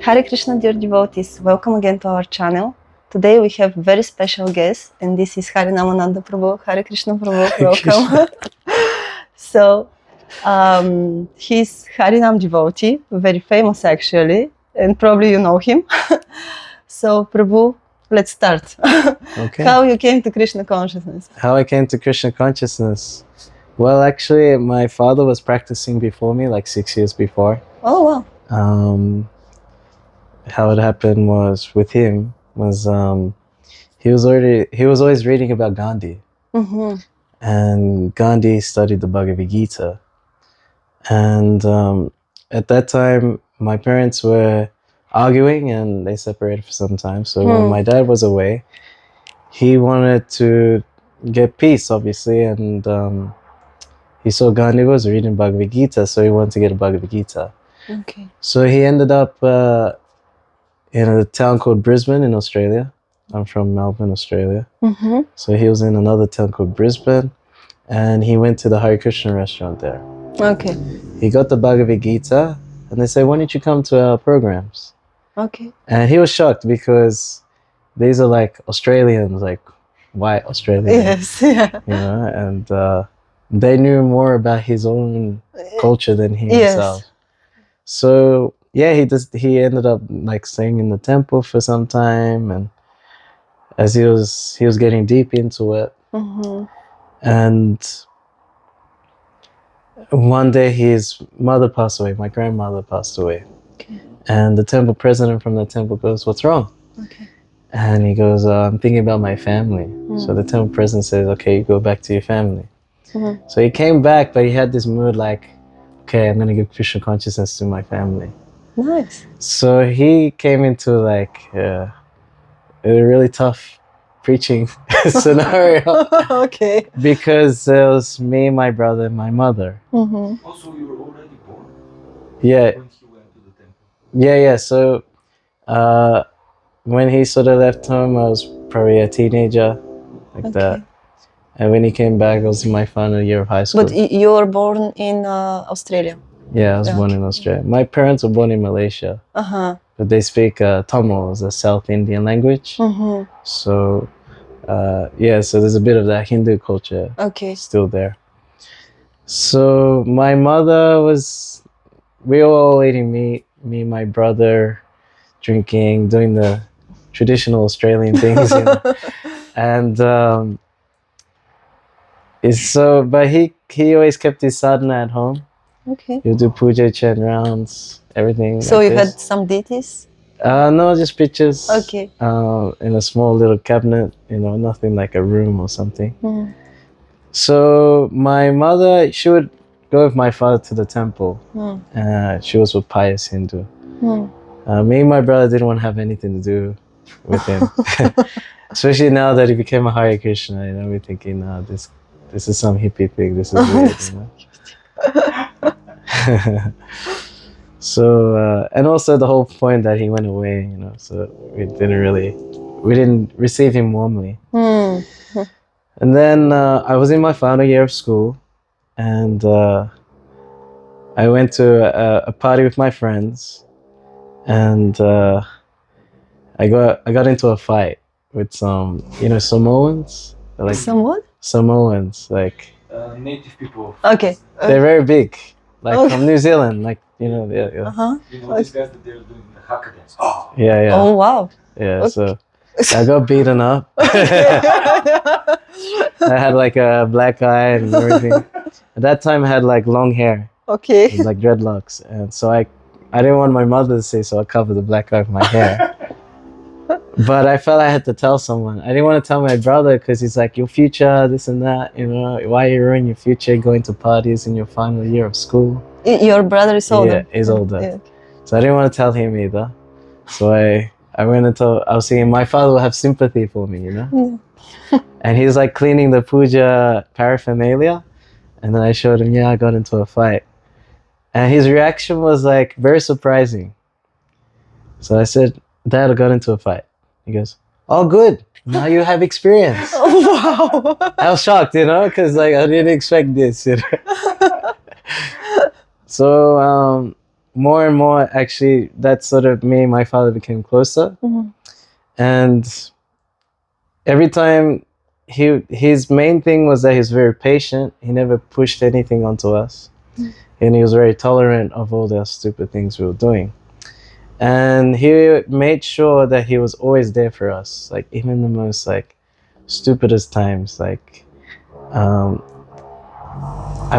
Hare Krishna, dear devotees, welcome again to our channel. Today we have very special guest, and this is Harinamananda prabhu. Hare Krishna prabhu, welcome. So, he's Harinam devotee, very famous actually, and probably you know him. So, Prabhu, let's start. Okay. How you came to Krishna consciousness? How I came to Krishna consciousness? Well, actually, my father was practicing before me, like 6 years before. Oh, wow. How it happened was with him was he was always reading about Gandhi, and Gandhi studied the Bhagavad Gita, and at that time my parents were arguing and they separated for some time. So when my dad was away, he wanted to get peace, obviously, and he saw Gandhi was reading Bhagavad Gita, so he wanted to get a Bhagavad Gita. Okay. So he ended up in a town called Brisbane in Australia. I'm from Melbourne, Australia. So he was in another town called Brisbane, and he went to the Hare Krishna restaurant there. Okay. He got the Bhagavad Gita, and they said, "Why don't you come to our programs?" Okay. And he was shocked because these are like Australians, like white Australians. Yes, yeah. You know, and they knew more about his own culture than he himself. Yes. So yeah, he ended up like staying in the temple for some time, and as he was getting deep into it, and one day his mother passed away. My grandmother passed away. Okay. And the temple president from the temple goes, "What's wrong?" Okay. And he goes, "I'm thinking about my family." So the temple president says, "Okay, you go back to your family." So he came back, but he had this mood like, "Okay, I'm going to give Krishna consciousness to my family." Nice. So he came into like a really tough preaching scenario. Okay. Because it was me, my brother, and my mother. Also, you were already born Yeah. when he went to the temple. Yeah. So when he sort of left home, I was probably a teenager, like that. And when he came back, I was in my final year of high school. But you were born in Australia? Yeah, I was born in Australia. My parents were born in Malaysia. But they speak Tamil, it's a South Indian language. So, so there's a bit of that Hindu culture still there. So my mother we were all eating meat, me, my brother, drinking, doing the traditional Australian things. You know? And but he always kept his sadhana at home. Okay. He'll do puja, chant rounds, everything. So like you this. had some deities? No, just pictures. Okay. In a small little cabinet, nothing like a room or something. So my mother, she would go with my father to the temple. She was a pious Hindu. Me and my brother didn't want to have anything to do with him. Especially now that he became a Hare Krishna, we're thinking, this is some hippie thing. This is weird, So, and also the whole point that he went away, so we didn't receive him warmly. And then I was in my final year of school, and I went to a party with my friends, and I got into a fight with some, Samoans. Like Some what? Samoans, like Native people. Okay. they're very big, like from New Zealand, like yeah. You know these guys that they're doing the haka dance. Oh. Yeah. Oh, wow. Yeah, Okay. so I got beaten up. I had like a black eye and everything. At that time I had like long hair, Okay. like dreadlocks, and so I didn't want my mother to see, so I covered the black eye with my hair. But I felt I had to tell someone. I didn't want to tell my brother because he's like, "Your future, this and that, why you ruin your future going to parties in your final year of school?" Your brother is older? Yeah, he's older. Yeah. So I didn't want to tell him either. So I went and told, I was thinking my father will have sympathy for me, And he's like cleaning the puja paraphernalia. And then I showed him, I got into a fight. And his reaction was like very surprising. So I said, "Dad, I got into a fight." He goes, "Oh, good. Now you have experience." Oh, wow. I was shocked, because like I didn't expect this, So more and more, actually, that sort of me and my father became closer. And every time, his main thing was that he was very patient. He never pushed anything onto us. And he was very tolerant of all the stupid things we were doing. And he made sure that he was always there for us, like even the most like stupidest times. Like I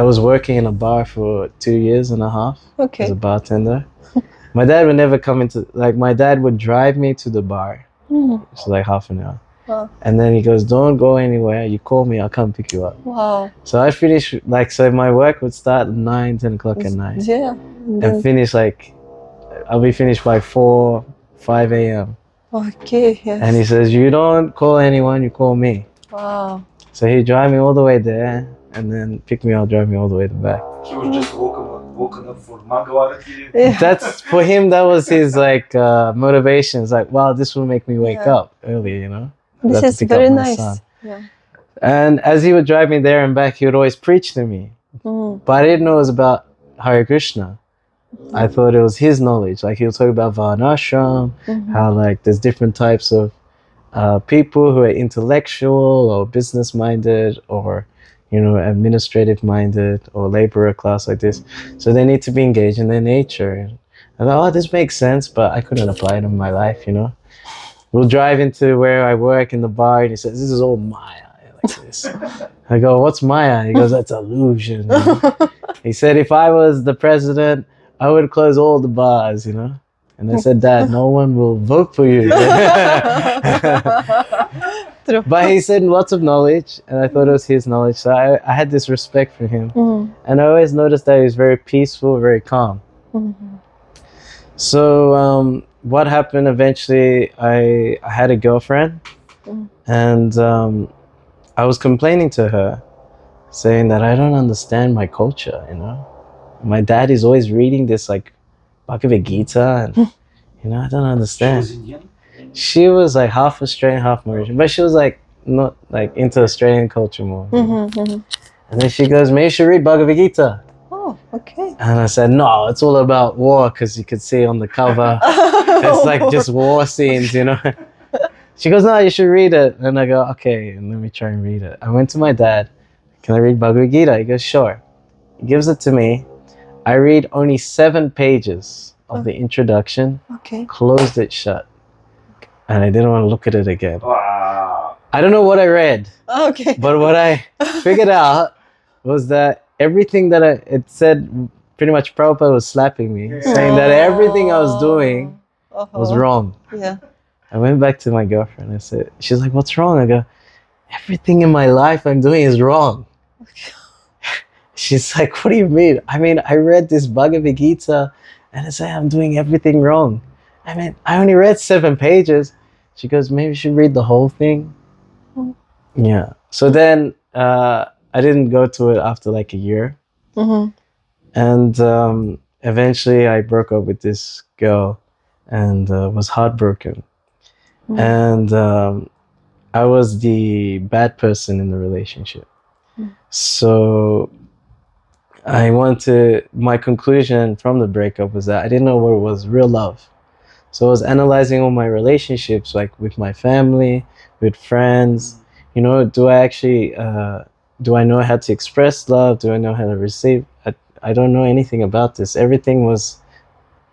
was working in a bar for 2.5 years as a bartender. My dad would never come into, like, my dad would drive me to the bar. It's like half an hour. Wow. And then he goes, don't go anywhere, you call me, I'll come pick you up. Wow. So I finish, like, so my work would start at 9, 10 o'clock at night. Yeah. And finish, like, I'll be finished by 4, 5 a.m. Okay, yes. And he says, you don't call anyone, you call me. Wow. So he'd drive me all the way there and then pick me up, drive me all the way back. He was just woken up for Mangawarati. Yeah. That's, for him, that was his, like, motivation. It's like, wow, this will make me wake up early, you know? This is very nice. Yeah. And as he would drive me there and back, he would always preach to me. But I didn't know it was about Hare Krishna. I thought it was his knowledge. Like, he would talk about Varnashram, how, like, there's different types of people who are intellectual or business-minded or, you know, administrative-minded or laborer class like this. So they need to be engaged in their nature. And I thought, oh, this makes sense, but I couldn't apply it in my life, you know. We'll drive into where I work in the bar, and he says, this is all Maya, like this. I go, what's Maya? He goes, that's illusion. You know? He said, if I was the president, I would close all the bars, you know. And I said, Dad, no one will vote for you. But he said lots of knowledge, and I thought it was his knowledge. So I had this respect for him. And I always noticed that he was very peaceful, very calm. So what happened eventually, I had a girlfriend, and I was complaining to her, saying that I don't understand my culture, you know. My dad is always reading this, like, Bhagavad Gita, and, you know, I don't understand. She was Indian? She was, like, half Australian, half Mauritian, but she was, like, not, like, into Australian culture more. And then she goes, maybe you should read Bhagavad Gita. Oh, okay. And I said, no, it's all about war, because you could see on the cover, it's like just war scenes, you know. She goes, no, you should read it. And I go, okay, and let me try and read it. I went to my dad, can I read Bhagavad Gita? He goes, sure. He gives it to me. I read only 7 pages of the introduction, closed it shut, and I didn't want to look at it again. Wow. I don't know what I read, but what I figured out was that everything that it said, pretty much Prabhupada was slapping me, saying that everything I was doing was wrong. Yeah. I went back to my girlfriend. I said, she's like, what's wrong? I go, everything in my life I'm doing is wrong. She's like, what do you mean? I mean, I read this Bhagavad Gita and I say I'm doing everything wrong. I mean, I only read 7 pages. She goes, maybe you should read the whole thing. Yeah. So then I didn't go to it after like a year. And eventually I broke up with this girl and was heartbroken. And I was the bad person in the relationship. So my conclusion from the breakup was that I didn't know what was real love. So I was analyzing all my relationships, like with my family, with friends. You know, do I know how to express love? Do I know how to receive? I don't know anything about this. Everything was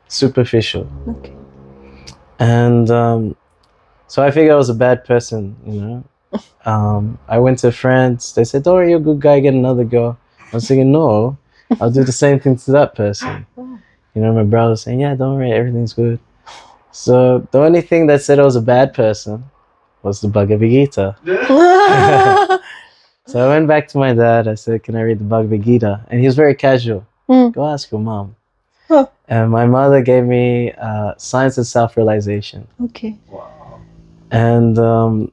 superficial. And so I figured I was a bad person, you know. I went to friends. They said, oh, you're a good guy, get another girl. I was thinking, no, I'll do the same thing to that person. You know, my brother was saying, yeah, don't worry, everything's good. So the only thing that said I was a bad person was the Bhagavad Gita. So I went back to my dad. I said, can I read the Bhagavad Gita? And he was very casual. Go ask your mom. And my mother gave me Science of Self-Realization. Wow. And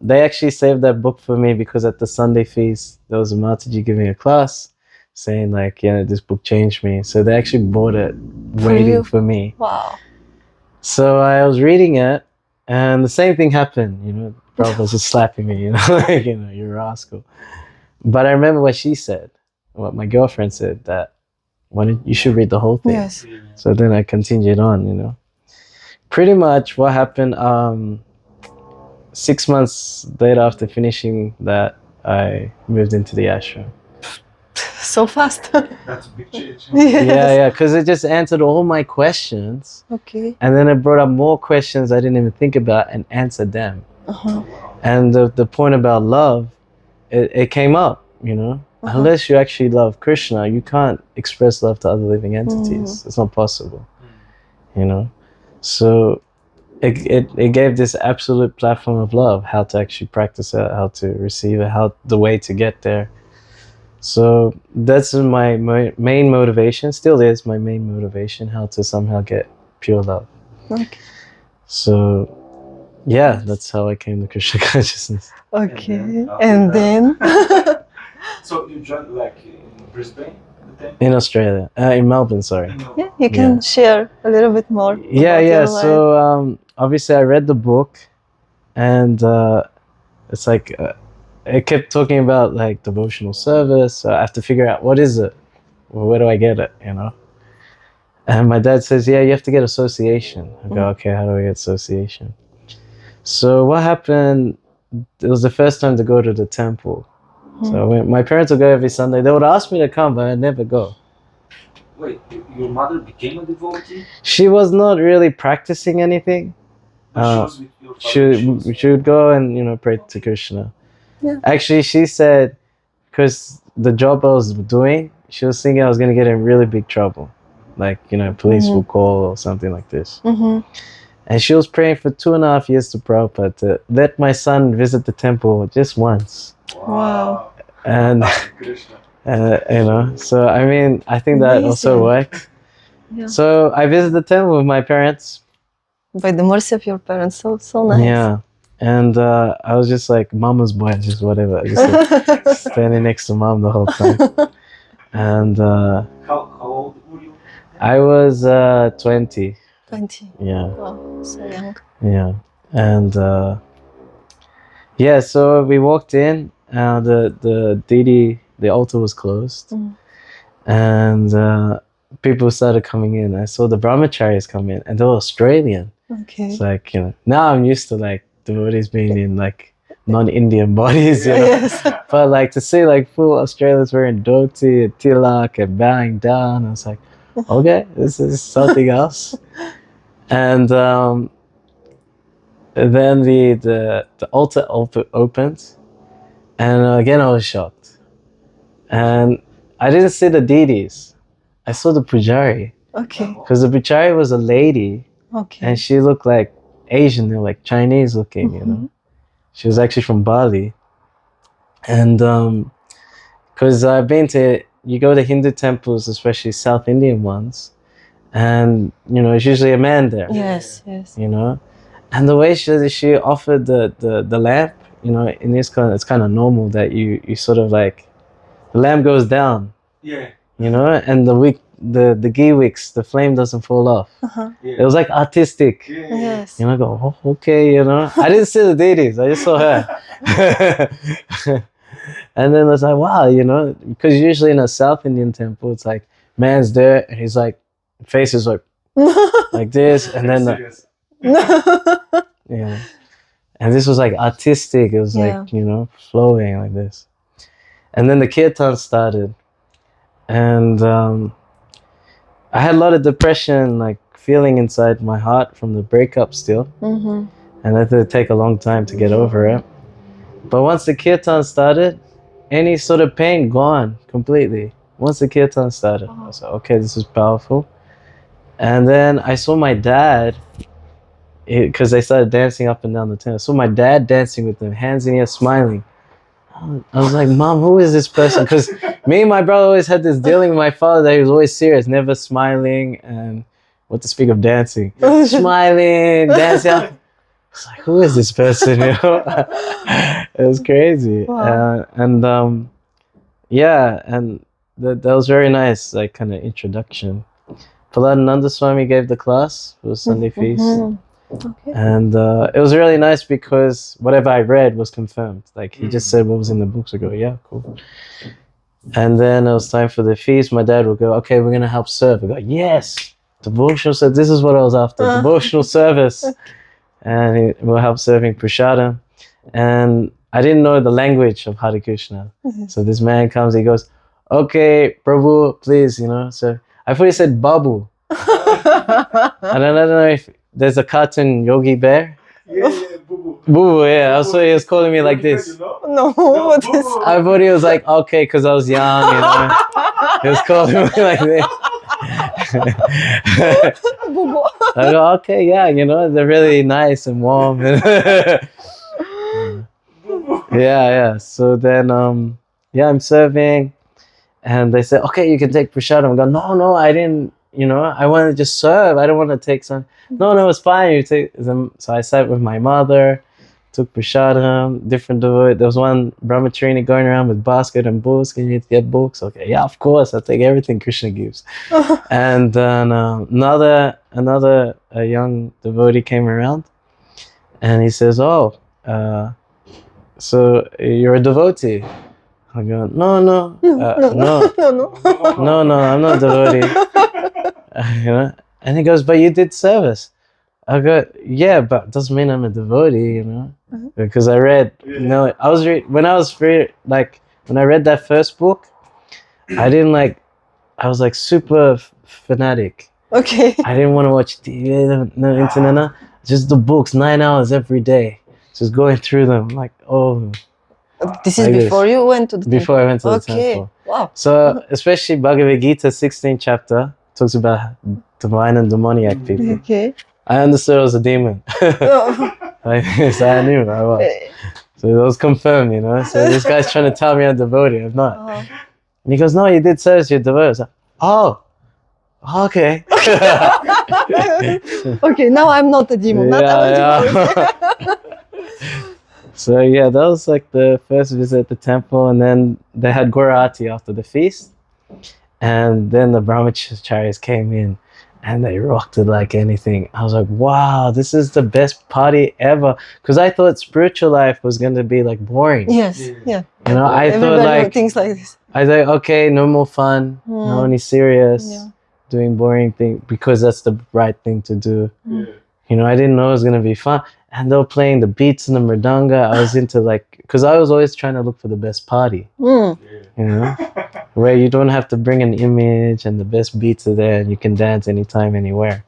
they actually saved that book for me because at the Sunday feast, there was a Mataji giving a class saying like, yeah, this book changed me. So they actually bought it waiting for me. Wow. So I was reading it and the same thing happened, you know, Prabhupada was just slapping me, you know, like, you know, you're a rascal. But I remember what she said, what my girlfriend said, that you should read the whole thing. Yes. So then I continued on, you know. Pretty much what happened, 6 months later after finishing that, I moved into the ashram. So fast. That's a big change. Yes. Yeah, because it just answered all my questions. Okay. And then it brought up more questions I didn't even think about and answered them. Uh-huh. And the point about love, it came up, you know. Unless you actually love Krishna, you can't express love to other living entities. It's not possible, you know. So it gave this absolute platform of love, how to actually practice it, how to receive it, how the way to get there. So that's my main motivation, still is my main motivation, how to somehow get pure love. Okay. So yeah, that's how I came to Krishna consciousness. Okay. And then So you joined like in Brisbane? In Australia, in Melbourne, sorry. yeah, you can share a little bit more. Yeah. about your life. So obviously, I read the book, and it's like it kept talking about like devotional service. So I have to figure out what is it, well, where do I get it, you know? And my dad says, "Yeah, you have to get association." I go, "Okay, how do I get association?" So what happened? It was the first time to go to the temple. So my parents would go every Sunday. They would ask me to come, but I'd never go. Wait, your mother became a devotee? She was not really practicing anything. But she was with your father? She would go and, you know, pray to Krishna. Yeah. Actually, she said, because the job I was doing, she was thinking I was going to get in really big trouble. Like, you know, police will call or something like this. And she was praying for 2.5 years to Prabhupada to let my son visit the temple just once. Wow. And Krishna. you know, so I mean, I think that also worked. Yeah. So I visited the temple with my parents. By the mercy of your parents, so nice. Yeah, and I was just like mama's boy, just whatever, just like, standing next to mom the whole time. And How old were you? I was 20. 20. Yeah, Wow, so young. yeah, and yeah. So we walked in. The deity, the altar was closed, and people started coming in. I saw the brahmacharis come in, and they were Australian. Okay. It's like, you know, now I'm used to like devotees being in like non-Indian bodies, you know. Yes. But like to see like full Australians wearing dhoti and tilak and bowing down, I was like, okay, this is something else. And then the altar opened, and again I was shocked. And I didn't see the deities. I saw the pujari. Okay. Because the pujari was a lady. Okay. And she looked like Asian, like Chinese looking, you know. She was actually from Bali. And because I've been to, you go to Hindu temples, especially South Indian ones, and, you know, it's usually a man there. Yes, yes. You know. And the way she offered the lamp, you know, in this kind, it's kind of normal that you sort of like, the lamp goes down. Yeah. You know, and the ghee wicks, the flame doesn't fall off. Uh-huh. It was like artistic. Yes. You know, I go, oh, okay, you know. I didn't see the deities, I just saw her. And then it's like, wow, you know, because usually in a South Indian temple, it's like, man's there, and he's like, face is like this, and then, yeah. And this was like artistic, it was like, you know, flowing like this. And then the kirtan started. And I had a lot of depression, like feeling inside my heart from the breakup still. And that did take a long time to get over it. But once the kirtan started, any sort of pain gone completely. Once the kirtan started, I was like, okay, this is powerful. And then I saw my dad, because they started dancing up and down the tent. I saw my dad dancing with them, hands in the air, smiling. I was like, Mom, who is this person? Because me and my brother always had this dealing with my father that he was always serious, never smiling, and what to speak of dancing. Smiling, dancing. I was like, who is this person? You know? It was crazy. Wow. Yeah, and that was very nice, like kind of introduction. Harinamananda Swami gave the class for Sunday feast. Okay. And it was really nice because whatever I read was confirmed. Like he just said what was in the books. I go, yeah, cool. And then it was time for the feast. My dad would go, okay, we're going to help serve. I go, yes, devotional service. This is what I was after, devotional service. And we'll help serving prashadam. And I didn't know the language of Hare Krishna. So this man comes, he goes, okay, Prabhu, please, So I thought he said Babu. And I don't know if there's a cartoon Yogi Bear. Yeah, boo boo. Boo, yeah. Also, he was calling me like this. No, what is? I thought he was like, okay, because I was young, He was calling me like this. I go, okay, yeah, they're really nice and warm. Yeah. So then, I'm serving, and they said, okay, you can take prashadam. I go, no, I didn't. I want to just serve. I don't want to take some. No, it's fine. You take them. So I sat with my mother, took prashadam, different devotees. There was one brahmacharini going around with basket and books. Can you get books? Okay, yeah, of course. I'll take everything Krishna gives. And then another young devotee came around, and he says, oh, so you're a devotee? I go, no, I'm not a devotee. And he goes, but you did service. I go, yeah, but it doesn't mean I'm a devotee, because I read, when I read that first book, I was like super fanatic. Okay. I didn't want to watch TV, no internet, just the books, 9 hours every day, just going through them, like, oh. This is before you went to the temple? Before I went to the temple. Wow. So, especially Bhagavad Gita, 16th chapter, talks about divine and demoniac people. Okay. I understood I was a demon. So I knew I was. So it was confirmed, So this guy's trying to tell me I'm devotee. I'm not. And he goes, no, you did service, you're devotee. I was like, oh, okay. Okay, now I'm not a demon. So that was like the first visit at the temple, and then they had Gaurati after the feast, and then the brahmacharis came in, and they rocked it like anything. I was like, wow, this is the best party ever, because I thought spiritual life was going to be like boring. Yes, yeah. I thought like things like this. I thought, okay, no more fun, no any serious, doing boring thing, because that's the right thing to do. I didn't know it was going to be fun. And they were playing the beats and the mridanga. I was into because I was always trying to look for the best party, where you don't have to bring an image and the best beats are there and you can dance anytime, anywhere.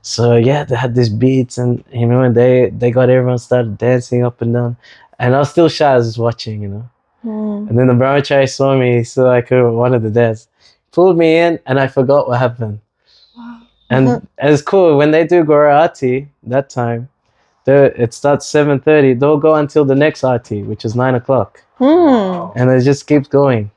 So they had these beats, and and they got everyone started dancing up and down, and I was still shy. I was just watching, And then the brahmachari saw me, so I wanted to dance, pulled me in, and I forgot what happened. Wow. And it's cool when they do Gaurati that time. It starts 7:30. They'll go until the next Aarti, which is 9 o'clock. And it just keeps going.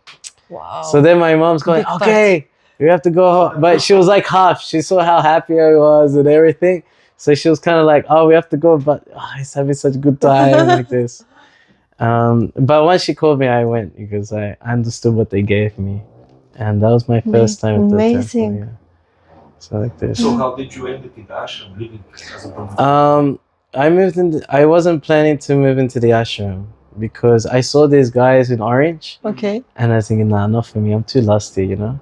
Wow. So then my mom's going, okay, you have to go home. But she was like half. She saw how happy I was and everything. So she was kind of like, oh, we have to go. But he's having such a good time like this. But once she called me, I went because I understood what they gave me. And that was my first time at the temple. Yeah. So like this. So how did you end up in the ashram, living as a brahmachari? I wasn't planning to move into the ashram because I saw these guys in orange. Okay. And I was thinking, nah, not for me. I'm too lusty, So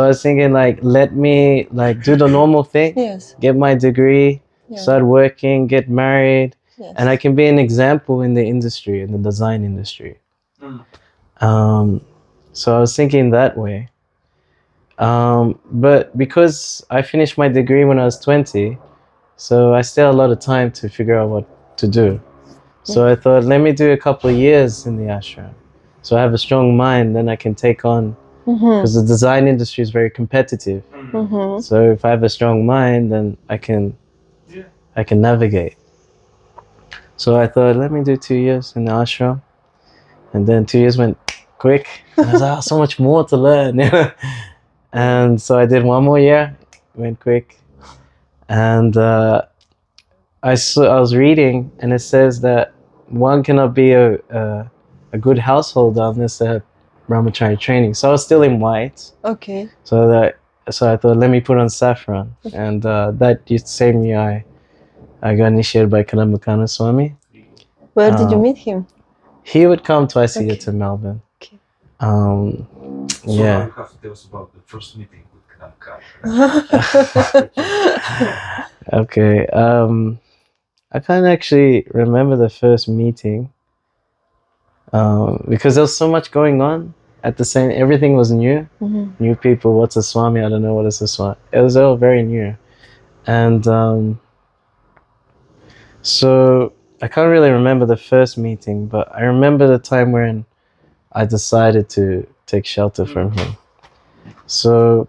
I was thinking, let me do the normal thing. Yes. Get my degree, start working, get married, and I can be an example in the industry, in the design industry. So I was thinking that way. But because I finished my degree when I was 20. So I still had a lot of time to figure out what to do. So I thought, let me do a couple of years in the ashram. So I have a strong mind, then I can take on, because the design industry is very competitive. So if I have a strong mind, then I can navigate. So I thought, let me do 2 years in the ashram. And then 2 years went quick. And I was like, so much more to learn. And so I did 1 more year, went quick. And I was reading, and it says that one cannot be a good householder unless they have brahmachari training. So I was still in white. Okay. So I thought, let me put on saffron. And that same year, I got initiated by Harinamananda Swami. Where did you meet him? He would come twice a year to Melbourne. Okay. So Yeah. now you have to tell us about the first meeting with Kadamka. Okay. I can't actually remember the first meeting because there was so much going on at the same. Everything was new. New people. What's a Swami? I don't know what is a Swami. It was all very new, and so I can't really remember the first meeting, but I remember the time when I decided to take shelter from him. So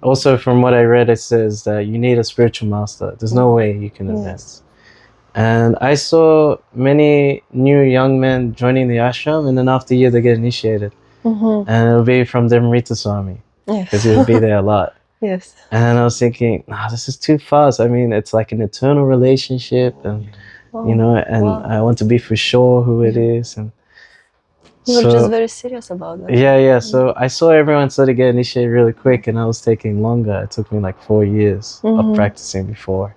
also from what I read, it says that you need a spiritual master. There's no way you can advance. And I saw many new young men joining the ashram, and then after a year they get initiated. And it'll be from Dhamrita Swami, because he would be there a lot. Yes. And I was thinking, this is too fast. I mean, it's like an eternal relationship, and you know, and I want to be for sure who it is. And you were just very serious about that. Yeah. So I saw everyone sort of get initiated really quick, and I was taking longer. It took me like 4 years of practicing before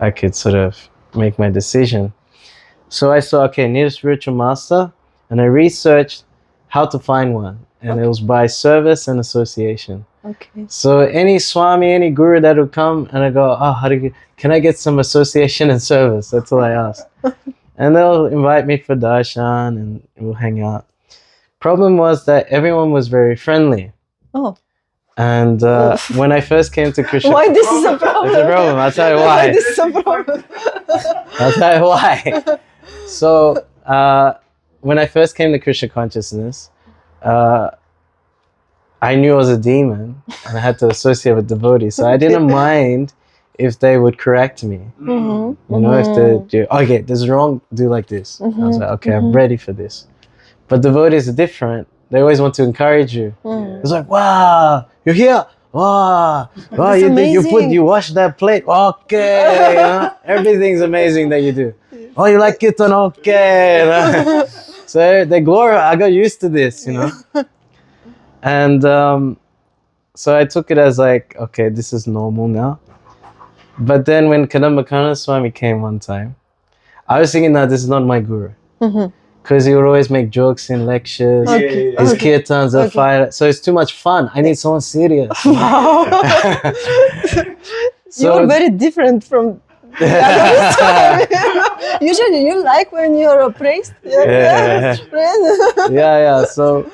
I could sort of make my decision. So I saw, okay, I need a spiritual master, and I researched how to find one, and it was by service and association. Okay. So any Swami, any Guru that would come, and I go, can I get some association and service? That's all I asked. And they'll invite me for darshan, and we'll hang out. Problem was that everyone was very friendly. Oh. And when I first came to Krishna... Why this is a problem? It's a problem, I'll tell you why. Why this is a problem? I'll tell you why. So, when I first came to Krishna consciousness, I knew I was a demon, and I had to associate with devotees. So I didn't mind if they would correct me. You know, if they do, okay, this is wrong, do like this. I was like, okay, I'm ready for this. But devotees are different. They always want to encourage you. It's like, wow, you're here. Wow, you wash that plate. Okay, you know? Everything's amazing that you do. Oh, you like kirtan? Okay. You know? So they glorify. I got used to this, you know. And so I took it as like, okay, this is normal now. But then when Kadambakarna Swami came one time, I was thinking, no, this is not my guru. Because he would always make jokes in lectures. His kirtans are fire. So it's too much fun. I need someone serious. Wow. You're very different from the other. Usually you like when you're praised. Yeah. So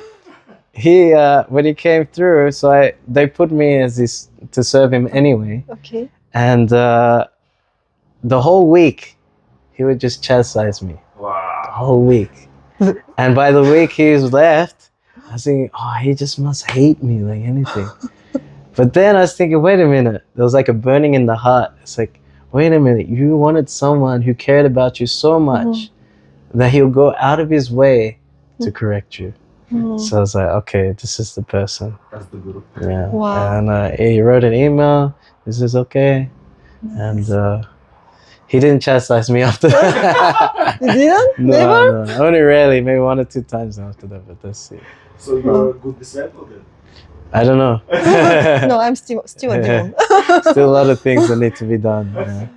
he, when he came through, so they put me as this to serve him anyway. Okay. And the whole week, he would just chastise me. Wow. The whole week. And by the week he's left, I was thinking, he just must hate me like anything. But then I was thinking, wait a minute. There was like a burning in the heart. It's like, wait a minute. You wanted someone who cared about you so much that he'll go out of his way to correct you. So I was like, okay, this is the person. That's the guru. Yeah. Wow. And he wrote an email. This is okay. And he didn't chastise me after that. You didn't? No, Never? no. Only rarely, maybe 1 or 2 times after that, but that's it. So you're a good disciple then? I don't know. No, I'm still a demon. Still a lot of things that need to be done. Yeah.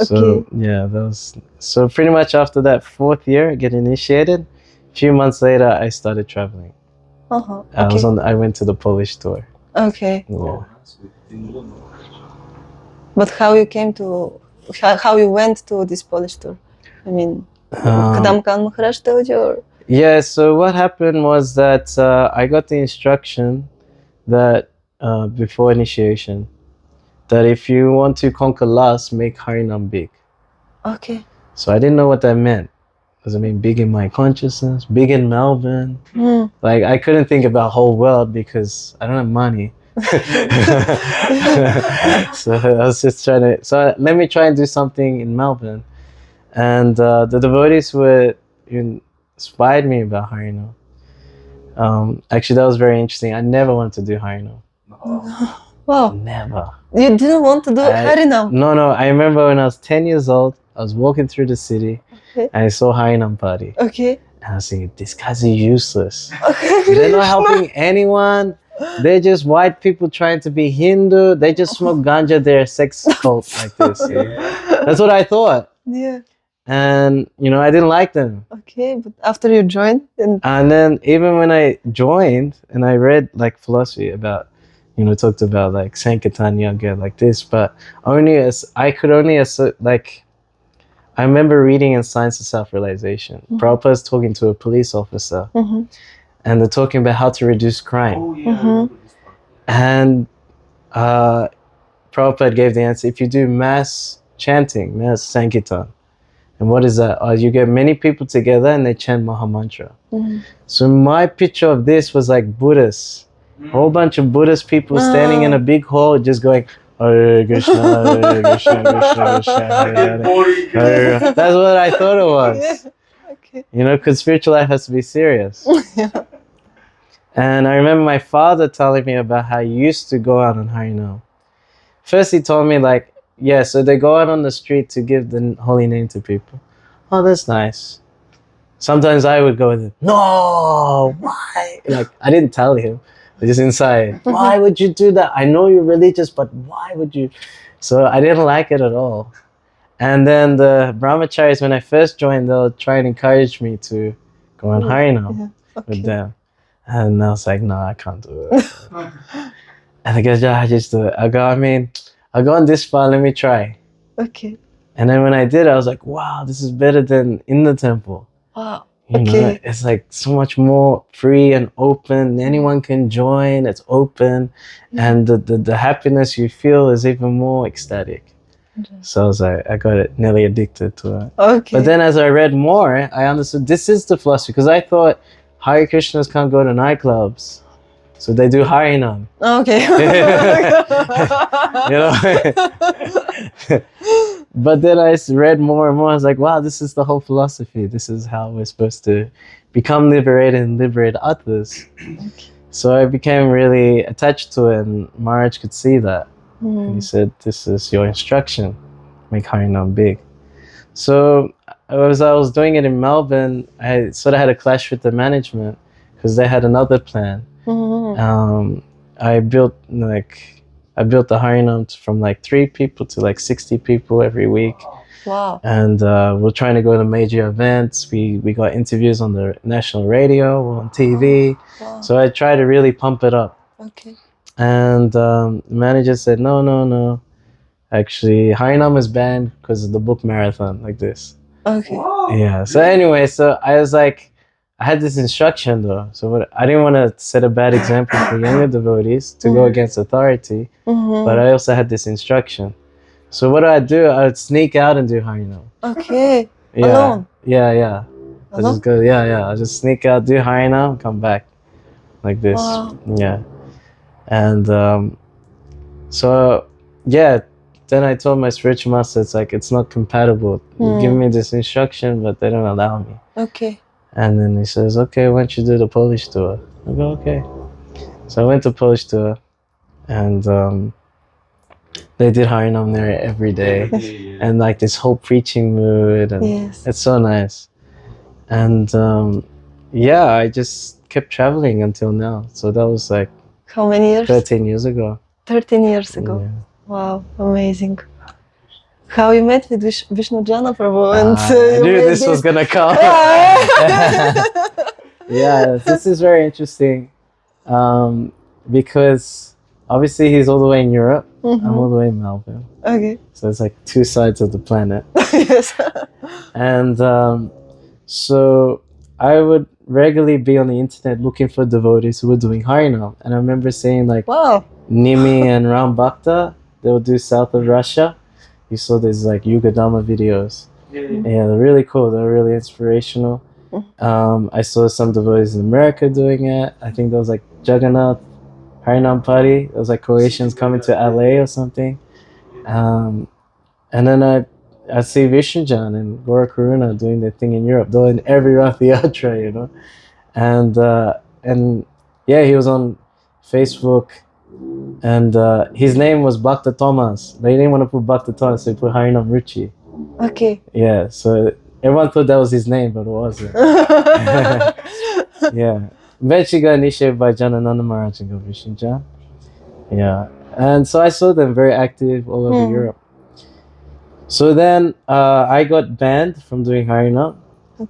So yeah, so pretty much after that 4th year, get initiated. A few months later, I started traveling. I went to the Polish tour. Okay. Yeah. But how you came to, how you went to this Polish tour? I mean, Kadamkan Maharaj told you? Or? Yeah, so what happened was that I got the instruction that before initiation, that if you want to conquer lust, make Harinam big. Okay. So I didn't know what that meant. Does it mean big in my consciousness, big in Melbourne? Like I couldn't think about whole world because I don't have money. So I was just trying to, so let me try and do something in Melbourne. And the devotees would inspired me about Harinam. Actually, that was very interesting. I never wanted to do Harinam. Wow. Never. You didn't want to do Harinam? No. I remember when I was 10 years old, I was walking through the city and I saw Harinam party. Okay. And I was thinking, these guys are useless. They're not helping anyone. They're just white people trying to be Hindu. They just smoke ganja. They're a sex cult like this. That's what I thought. Yeah. and I didn't like them. Okay, but after you joined, And then even when I joined and I read like philosophy about, talked about like Sankirtan Yoga like this, but only as I could only like. I remember reading in Science of Self-Realization, Prabhupada's talking to a police officer, and they're talking about how to reduce crime. Oh, yeah, I remember this part. And Prabhupada gave the answer, if you do mass chanting, mass Sankirtan, and what is that? You get many people together and they chant Mahamantra. So my picture of this was like Buddhists, a whole bunch of Buddhist people standing in a big hall just going, Hare Krishna, Hare Krishna, Krishna Krishna, Hare Hare, Hare. That's what I thought it was. Okay. Because spiritual life has to be serious. Yeah. And I remember my father telling me about how he used to go out on Harinam. First he told me like, yeah, so they go out on the street to give the holy name to people. Oh, that's nice. Sometimes I would go with it. No, why? Like, I didn't tell him. Just inside. Why would you do that? I know you're religious, but why would you? So I didn't like it at all. And then the brahmacharis, when I first joined, they'll try and encourage me to go on Harinam with them. And I was like, no, I can't do it. And I guess, yeah, I just do it. I'll go on this far, let me try. Okay. And then when I did, I was like, wow, this is better than in the temple. Wow. You know, it's like so much more free and open. Anyone can join, it's open. And the happiness you feel is even more ecstatic. So I was like, I got it nearly addicted to it. Okay. But then as I read more, I understood this is the philosophy. Because I thought Hare Krishnas can't go to nightclubs. So they do Harinam. Okay. But then I read more and more. I was like, wow, this is the whole philosophy. This is how we're supposed to become liberated and liberate others. So I became really attached to it, and Maharaj could see that. And he said, this is your instruction. Make Harinam big. So as I was doing it in Melbourne, I sort of had a clash with the management because they had another plan. I built the Harinam from like 3 people to like 60 people every week. Wow. And we're trying to go to major events. We got interviews on the national radio, on TV. Wow. So I tried to really pump it up. Okay. And the manager said, no. Actually, Harinam is banned because of the book marathon, like this. Okay. Wow. Yeah. So anyway, so I was like, I had this instruction though. So I didn't want to set a bad example for younger devotees to go against authority. But I also had this instruction. So what I'd do, I'd sneak out and do Harinam. Okay. Yeah. Alone? Yeah. I just go, I just sneak out, do Harinam, come back. Like this. Wow. Yeah. And then I told my spiritual master, it's like, it's not compatible. You give me this instruction, but they don't allow me. Okay. And then he says, okay, why don't you do the Polish tour? I go, okay. So I went to Polish tour, and they did Harinam there every day. And like this whole preaching mood, and it's so nice. And I just kept traveling until now. So that was like how many years? 13 years ago. 13 years ago. Yeah. Wow, amazing. How you met with Vishnu Jana Prabhu? And I knew this was gonna come. Yeah, this is very interesting because obviously he's all the way in Europe. I'm all the way in Melbourne. Okay. So it's like 2 sides of the planet. Yes. And so I would regularly be on the internet looking for devotees who were doing Harinam. And I remember seeing like Wow. Nimi and Ram Bhakta, they would do south of Russia. You saw these like Yuga Dhamma videos. Yeah, they're really cool. They're really inspirational. I saw some devotees in America doing it. I think there was like Jagannath Harinam Party. It was like Croatians coming to LA or something. And then I see Vishnujan and Gora Karuna doing their thing in Europe. They're in every Rath Yatra, you know. And yeah, he was on Facebook. And his name was Bhakta Thomas. They didn't want to put Bhakta Thomas, so they put Harinam Ruchi. Okay. Yeah, so everyone thought that was his name, but it wasn't. Yeah. Eventually got initiated by Janananda Maharaj and Vishnujan. Yeah. And so I saw them very active all over Europe. So then I got banned from doing Harinam.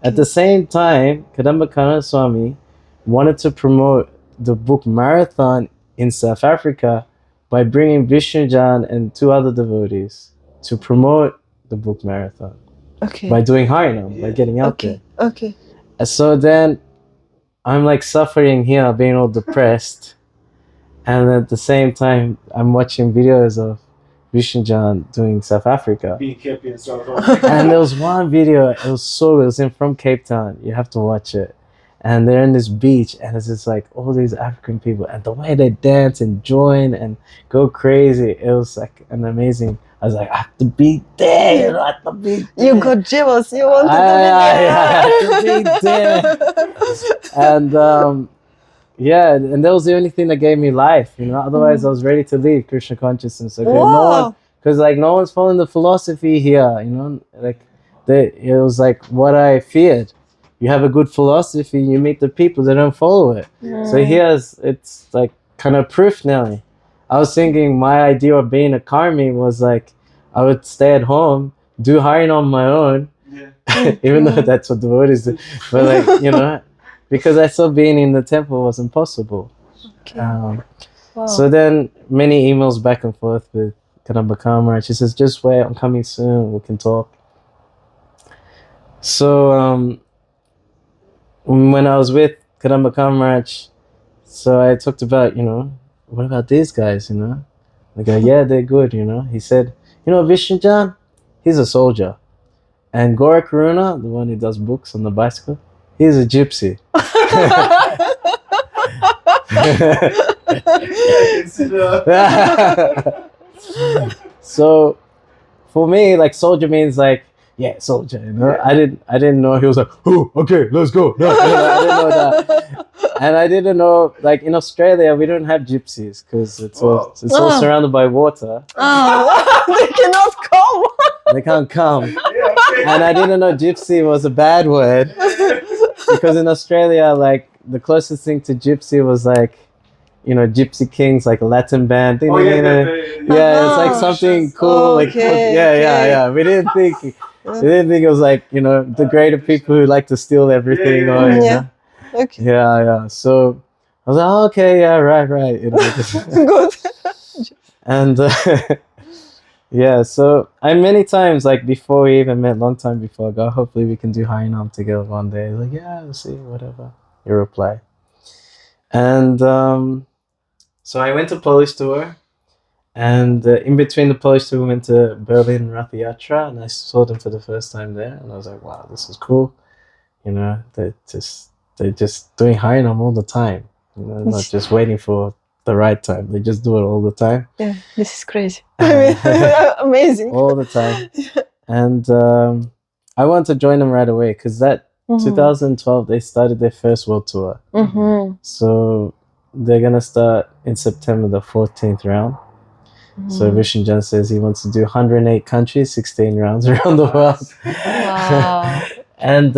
At the same time, Kadamba Swami wanted to promote the book Marathon in South Africa by bringing Vishnujan and 2 other devotees to promote the book Marathon by doing Harinam, by getting out there. Okay. And so then I'm like suffering here, being all depressed, and at the same time I'm watching videos of Vishnujan doing South Africa. Being kept in South Africa. And there was one video, it was in from Cape Town. You have to watch it. And they're in this beach, and it's just like all these African people, and the way they dance and join and go crazy, it was like an amazing. I was like, I have to be there, you know, I have to be there. You got jealous, you wanted to be there. I have to be there. And yeah, and that was the only thing that gave me life, you know. Otherwise, I was ready to leave Krishna consciousness. Okay, because like no one's following the philosophy here, you know. Like, it was like what I feared. You have a good philosophy, you meet the people that don't follow it. So it's like kind of proof now. I was thinking my idea of being a karmi was like I would stay at home, do Harinam on my own, even though that's what devotees do. But like, you know, because I saw being in the temple was impossible. So then many emails back and forth with Kadamba Kamara. She says, just wait, I'm coming soon, we can talk. So when I was with Kadamba Kamaraj, so I talked about, you know, what about these guys, you know? They go, yeah, they're good, you know? He said, you know, Vishnujan, he's a soldier. And Gora Karuna, the one who does books on the bicycle, he's a gypsy. So for me, like, soldier means like, yeah, soldier, you know. I didn't know he was like, oh, okay, let's go. No, I didn't know that. And I didn't know, like, in Australia we don't have gypsies because it's all surrounded by water. They cannot come. They can't come. And I didn't know gypsy was a bad word because in Australia, like, the closest thing to gypsy was like, you know, Gypsy Kings, like a Latin band. It's like something cool. Like, yeah. We didn't think it was like, you know, the greater people who like to steal everything. So I was like, oh, okay, yeah, right. You know, good. And yeah, so I many times, like before we even met, long time before, I go, hopefully we can do Harinam together one day. Like, yeah, we'll see, whatever. Your reply. And so I went to Polish tour, and in between the Polish tour, we went to Berlin Rath Yatra, and I saw them for the first time there, and I was like, wow, this is cool. You know, they're just doing Harinam all the time. You know, not just waiting for the right time. They just do it all the time. Yeah, this is crazy. Amazing. All the time. And I wanted to join them right away because that 2012 they started their first world tour. So they're gonna start in September, the 14th round. So Vishnujan says he wants to do 108 countries, 16 rounds around the world. Wow. And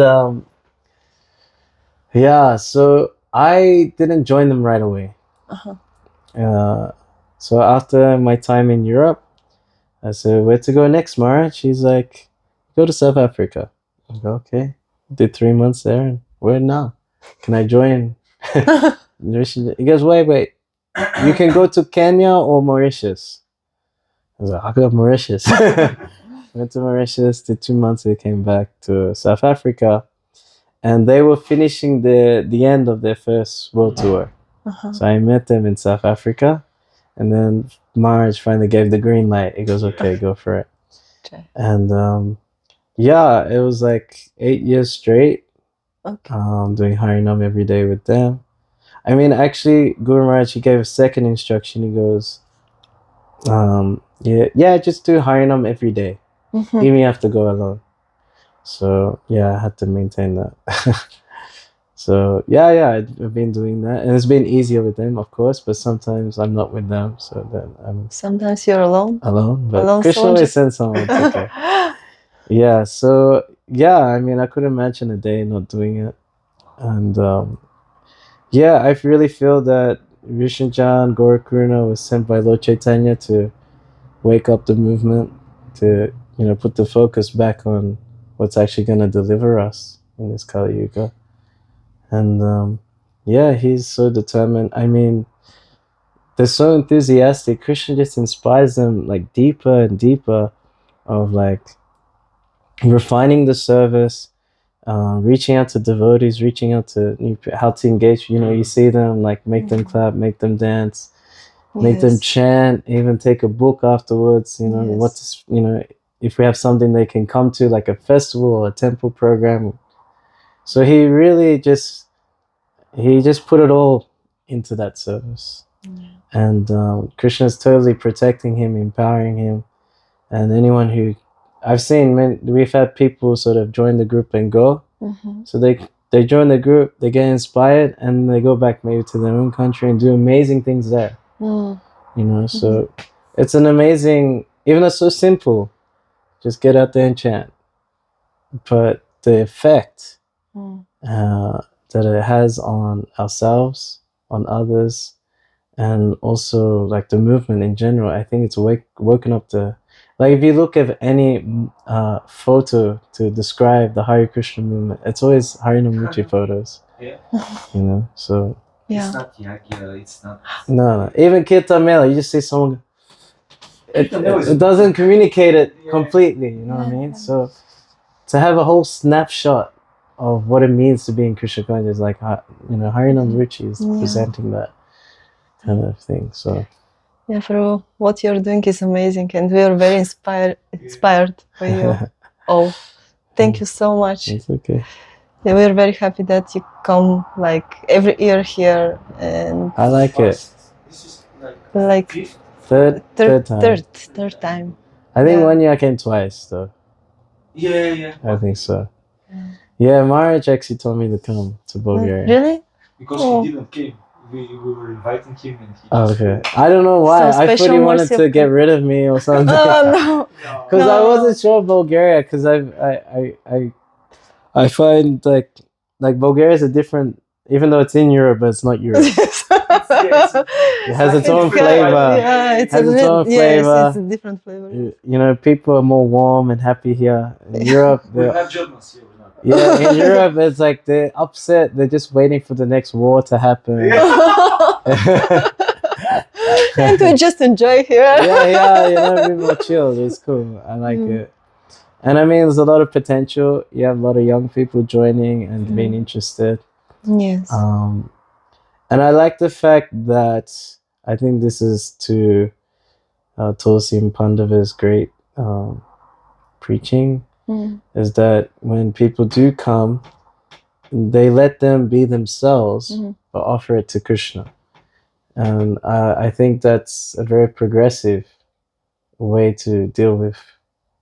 yeah, so I didn't join them right away. So after my time in Europe, I said, where to go next, Maharaj? She's like, go to South Africa. I go, okay. Did 3 months there, and where now? Can I join? He goes, wait. You can go to Kenya or Mauritius. I was like, I'll go to Mauritius. Went to Mauritius, did 2 months, they came back to South Africa. And they were finishing the end of their first world tour. So I met them in South Africa. And then Maharaj finally gave the green light. He goes, okay, go for it. Okay. And yeah, it was like 8 years straight. Doing Harinam every day with them. I mean, actually, Guru Maharaj, he gave a second instruction. He goes, just do Harinam every day. Even you have to go alone. So yeah, I had to maintain that. So yeah, I've been doing that, and it's been easier with them, of course. But sometimes I'm not with them, so then I'm sometimes you're alone. But Krishna always sends someone. It's okay. Yeah. So yeah, I mean, I couldn't imagine a day not doing it, and yeah, I really feel that Vishnujan Gaurakaruna was sent by Lord Chaitanya to wake up the movement, to put the focus back on what's actually going to deliver us in this Kali Yuga. And he's so determined. I mean, they're so enthusiastic. Krishna just inspires them like deeper and deeper of like refining the service, reaching out to devotees, reaching out to how to engage. You see them like make them clap, make them dance, make them chant, even take a book afterwards. What to, if we have something they can come to, like a festival or a temple program. So he really just put it all into that service. And Krishna is totally protecting him, empowering him, and anyone who I've seen, we've had people sort of join the group and go. So they join the group, they get inspired, and they go back maybe to their own country and do amazing things there. So it's an amazing, even though it's so simple, just get out there and chant. But the effect that it has on ourselves, on others, and also like the movement in general, I think it's woken up the, like if you look at any photo to describe the Hare Krishna movement, it's always Harinamananda photos. So it's not Yagya, it's not. No. Even Kirtan Mela, you just see someone. It doesn't communicate it completely. You know what I mean? So to have a whole snapshot of what it means to be in Krishna consciousness, like Harinam is presenting that kind of thing. So Prabhu, what you're doing is amazing, and we are very inspired by you. Oh, thank you so much. It's okay. Yeah, we're very happy that you come like every year here, and I like it. This is like third time. I think 1 year I came twice though. Yeah. I think so. Yeah, Maharaj actually told me to come to Bulgaria. Really? Because he didn't came. We were inviting him and he Okay. I don't know why. So I thought he wanted to get rid of me or something. No. Because I wasn't sure Bulgaria. Because I find like Bulgaria is a different, even though it's in Europe, but it's not Europe. It has its own flavor. Yeah, it has its own flavor. Yes, it's a different flavor. People are more warm and happy here. In Europe, we're not Germans here. In Europe, it's like they're upset. They're just waiting for the next war to happen. And we just enjoy here. Be more chilled. It's cool. I like it. And I mean, there's a lot of potential. You have a lot of young people joining and being interested. Yes. And I like the fact that I think this is to Tulsi and Pandava's great preaching. Is that when people do come, they let them be themselves, but offer it to Krishna. And I think that's a very progressive way to deal with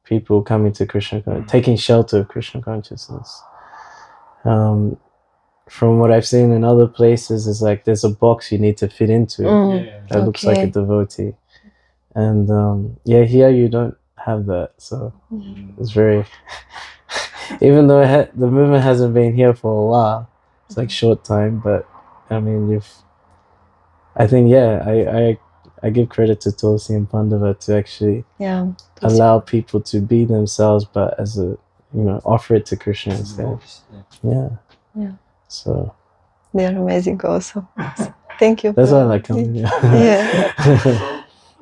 people coming to Krishna, taking shelter of Krishna consciousness. From what I've seen in other places, is like there's a box you need to fit into that looks like a devotee. And here you don't have that, so it's very even though the movement hasn't been here for a while, it's like short time, but I mean I think I give credit to Tulsi and Pandava to actually allow people to be themselves, but as a offer it to Krishna instead. So they are amazing also. Thank you. That's why I like coming here.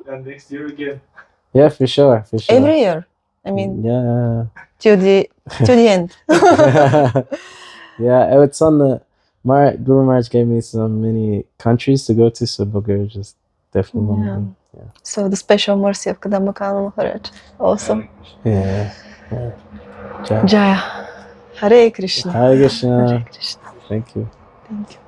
And next year again. Yeah, for sure. Every year. I mean, to the end. It's on the Guru Maharaj gave me many countries to go to, so Bulgaria is just definitely one of them. So the special mercy of Kadambakana Maharaj. Awesome. Jaya. Hare Krishna. Hare Krishna. Thank you.